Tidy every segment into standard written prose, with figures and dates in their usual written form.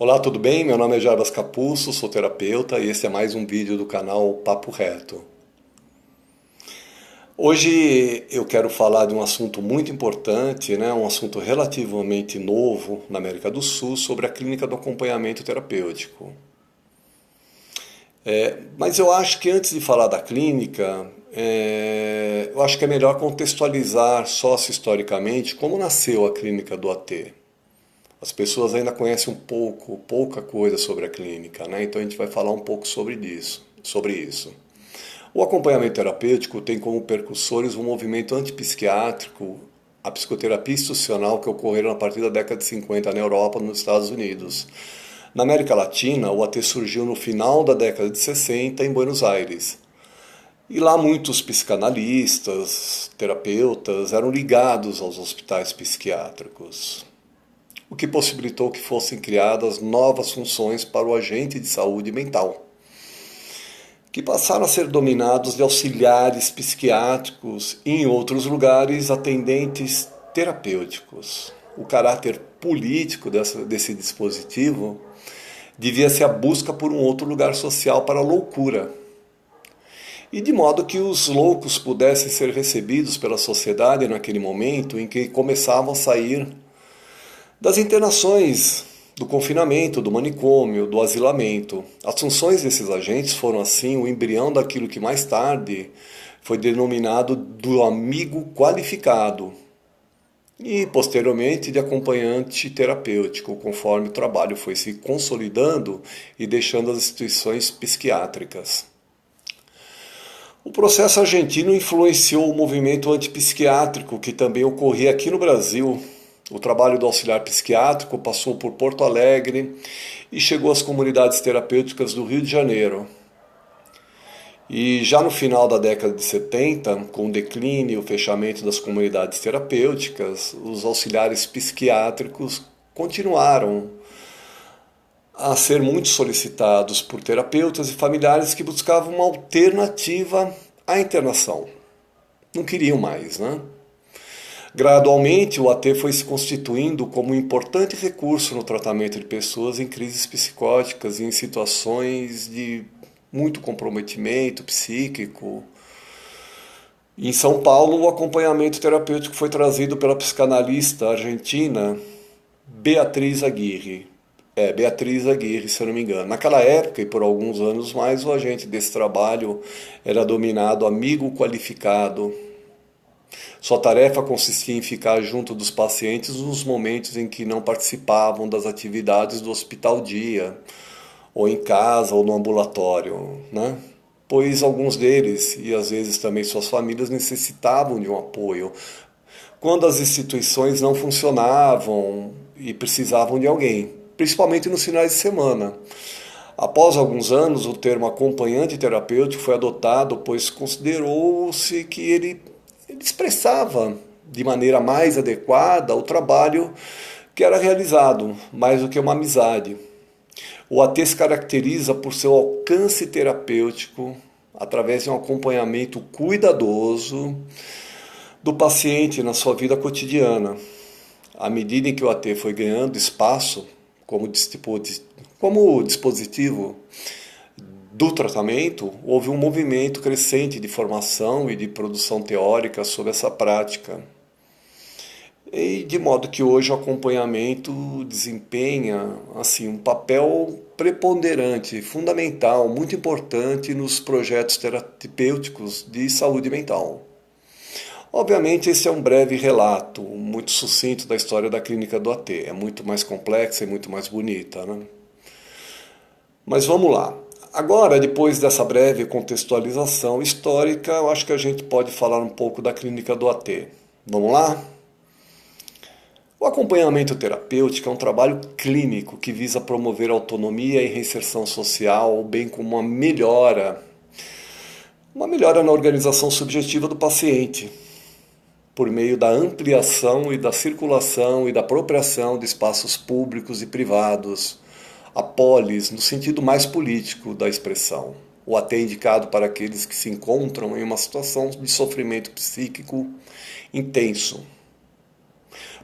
Olá, tudo bem? Meu nome é Jarbas Capuzzo, sou terapeuta e esse é mais um vídeo do canal Papo Reto. Hoje eu quero falar de um assunto muito importante, um assunto relativamente novo na América do Sul, sobre a clínica do acompanhamento terapêutico. Mas eu acho que antes de falar da clínica, eu acho que é melhor contextualizar sócio-historicamente como nasceu a clínica do AT. As pessoas ainda conhecem pouca coisa sobre a clínica, né? Então a gente vai falar um pouco sobre isso. O acompanhamento terapêutico tem como percussores um movimento antipsiquiátrico, a psicoterapia institucional que ocorreram a partir da década de 50 na Europa e nos Estados Unidos. Na América Latina, o AT surgiu no final da década de 60 em Buenos Aires. E lá muitos psicanalistas, terapeutas eram ligados aos hospitais psiquiátricos, o que possibilitou que fossem criadas novas funções para o agente de saúde mental, que passaram a ser dominados de auxiliares psiquiátricos e, em outros lugares, atendentes terapêuticos. O caráter político desse dispositivo devia ser a busca por um outro lugar social para a loucura, e de modo que os loucos pudessem ser recebidos pela sociedade naquele momento em que começavam a sair das internações, do confinamento, do manicômio, do asilamento. As funções desses agentes foram, assim, o embrião daquilo que mais tarde foi denominado do amigo qualificado e, posteriormente, de acompanhante terapêutico, conforme o trabalho foi se consolidando e deixando as instituições psiquiátricas. O processo argentino influenciou o movimento antipsiquiátrico que também ocorria aqui no Brasil. O trabalho do auxiliar psiquiátrico passou por Porto Alegre e chegou às comunidades terapêuticas do Rio de Janeiro. E já no final da década de 70, com o declínio e o fechamento das comunidades terapêuticas, os auxiliares psiquiátricos continuaram a ser muito solicitados por terapeutas e familiares que buscavam uma alternativa à internação. Não queriam mais, né? Gradualmente, o AT foi se constituindo como um importante recurso no tratamento de pessoas em crises psicóticas e em situações de muito comprometimento psíquico. Em São Paulo, o acompanhamento terapêutico foi trazido pela psicanalista argentina Beatriz Aguirre. Beatriz Aguirre, se eu não me engano. Naquela época, e por alguns anos mais, o agente desse trabalho era dominado amigo qualificado. Sua tarefa consistia em ficar junto dos pacientes nos momentos em que não participavam das atividades do hospital dia, ou em casa, ou no ambulatório, né? Pois alguns deles, e às vezes também suas famílias, necessitavam de um apoio quando as instituições não funcionavam e precisavam de alguém, principalmente nos finais de semana. Após alguns anos, o termo acompanhante terapêutico foi adotado, pois considerou-se que ele expressava de maneira mais adequada o trabalho que era realizado, mais do que uma amizade. O AT se caracteriza por seu alcance terapêutico através de um acompanhamento cuidadoso do paciente na sua vida cotidiana. À medida em que o AT foi ganhando espaço como dispositivo do tratamento, houve um movimento crescente de formação e de produção teórica sobre essa prática. E de modo que hoje o acompanhamento desempenha assim, um papel preponderante, fundamental, muito importante nos projetos terapêuticos de saúde mental. Obviamente esse é um breve relato, muito sucinto da história da clínica do AT. É muito mais complexa e muito mais bonita, né? Mas vamos lá. Agora, depois dessa breve contextualização histórica, eu acho que a gente pode falar um pouco da clínica do AT. Vamos lá? O acompanhamento terapêutico é um trabalho clínico que visa promover autonomia e reinserção social, bem como uma melhora na organização subjetiva do paciente, por meio da ampliação e da circulação e da apropriação de espaços públicos e privados, a polis, no sentido mais político da expressão. O AT é indicado para aqueles que se encontram em uma situação de sofrimento psíquico intenso.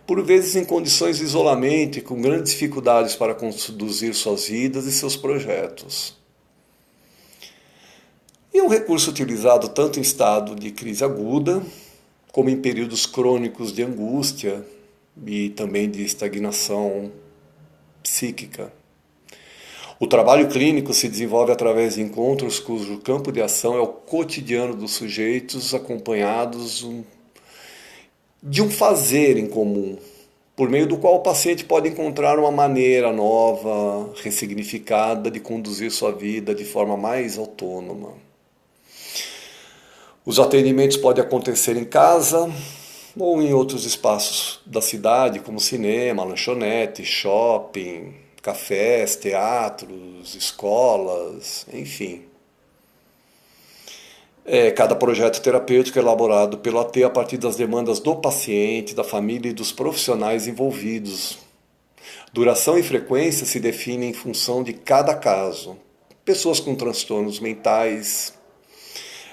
por vezes em condições de isolamento e com grandes dificuldades para conduzir suas vidas e seus projetos. E é um recurso utilizado tanto em estado de crise aguda, como em períodos crônicos de angústia e também de estagnação psíquica. O trabalho clínico se desenvolve através de encontros cujo campo de ação é o cotidiano dos sujeitos, acompanhados de um fazer em comum, por meio do qual o paciente pode encontrar uma maneira nova, ressignificada de conduzir sua vida de forma mais autônoma. Os atendimentos podem acontecer em casa ou em outros espaços da cidade, como cinema, lanchonete, shopping, cafés, teatros, escolas, enfim. Cada projeto terapêutico é elaborado pelo AT a partir das demandas do paciente, da família e dos profissionais envolvidos. Duração e frequência se definem em função de cada caso. Pessoas com transtornos mentais,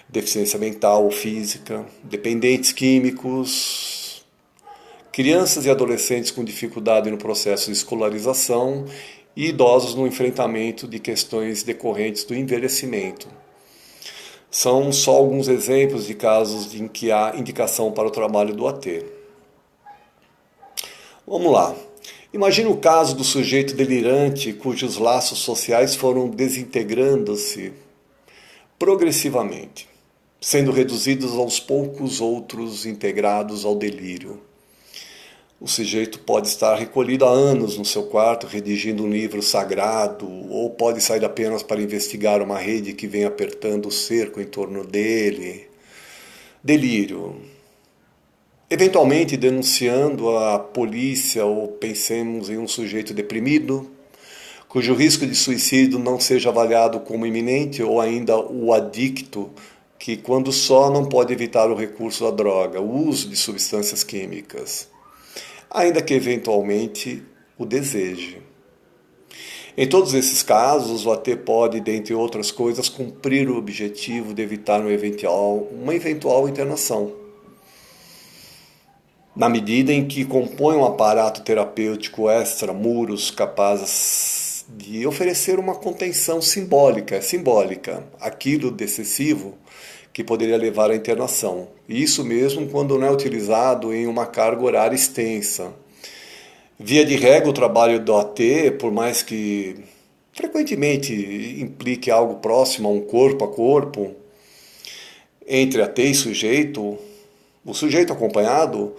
deficiência mental ou física, dependentes químicos, crianças e adolescentes com dificuldade no processo de escolarização e idosos no enfrentamento de questões decorrentes do envelhecimento. São só alguns exemplos de casos em que há indicação para o trabalho do AT. Vamos lá. Imagine o caso do sujeito delirante cujos laços sociais foram desintegrando-se progressivamente, sendo reduzidos aos poucos outros integrados ao delírio. O sujeito pode estar recolhido há anos no seu quarto, redigindo um livro sagrado, ou pode sair apenas para investigar uma rede que vem apertando o cerco em torno dele. Delírio. Eventualmente denunciando a polícia, ou pensemos em um sujeito deprimido, cujo risco de suicídio não seja avaliado como iminente, ou ainda o adicto, que quando só não pode evitar o recurso à droga, o uso de substâncias químicas, ainda que eventualmente o deseje. Em todos esses casos, o AT pode, dentre outras coisas, cumprir o objetivo de evitar uma eventual internação, na medida em que compõe um aparato terapêutico extramuros capaz de oferecer uma contenção simbólica, aquilo de excessivo que poderia levar à internação. Isso mesmo quando não é utilizado em uma carga horária extensa. Via de regra, o trabalho do AT, por mais que frequentemente implique algo próximo a um corpo a corpo, entre AT e sujeito, o sujeito acompanhado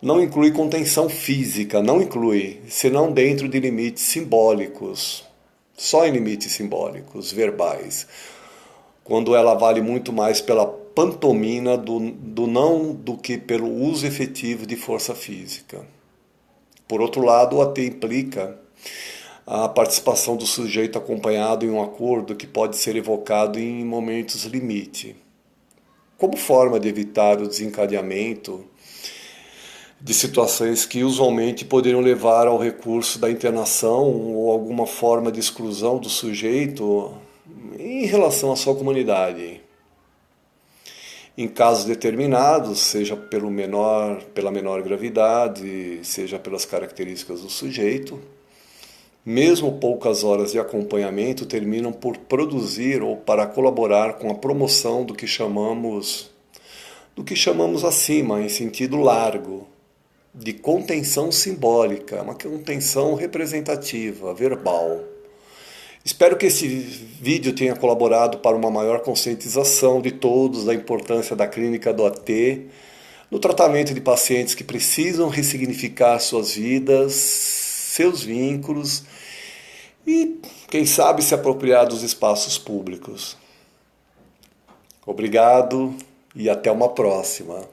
não inclui contenção física, senão dentro de limites simbólicos, só em limites simbólicos, verbais, quando ela vale muito mais pela pantomima do não do que pelo uso efetivo de força física. Por outro lado, o AT implica a participação do sujeito acompanhado em um acordo que pode ser evocado em momentos limite, como forma de evitar o desencadeamento de situações que usualmente poderiam levar ao recurso da internação ou alguma forma de exclusão do sujeito em relação à sua comunidade. Em casos determinados, seja pela menor gravidade, seja pelas características do sujeito, mesmo poucas horas de acompanhamento terminam por produzir ou para colaborar com a promoção do que chamamos acima, em sentido largo, de contenção simbólica, uma contenção representativa, verbal. Espero que esse vídeo tenha colaborado para uma maior conscientização de todos da importância da clínica do AT no tratamento de pacientes que precisam ressignificar suas vidas, seus vínculos e, quem sabe, se apropriar dos espaços públicos. Obrigado e até uma próxima.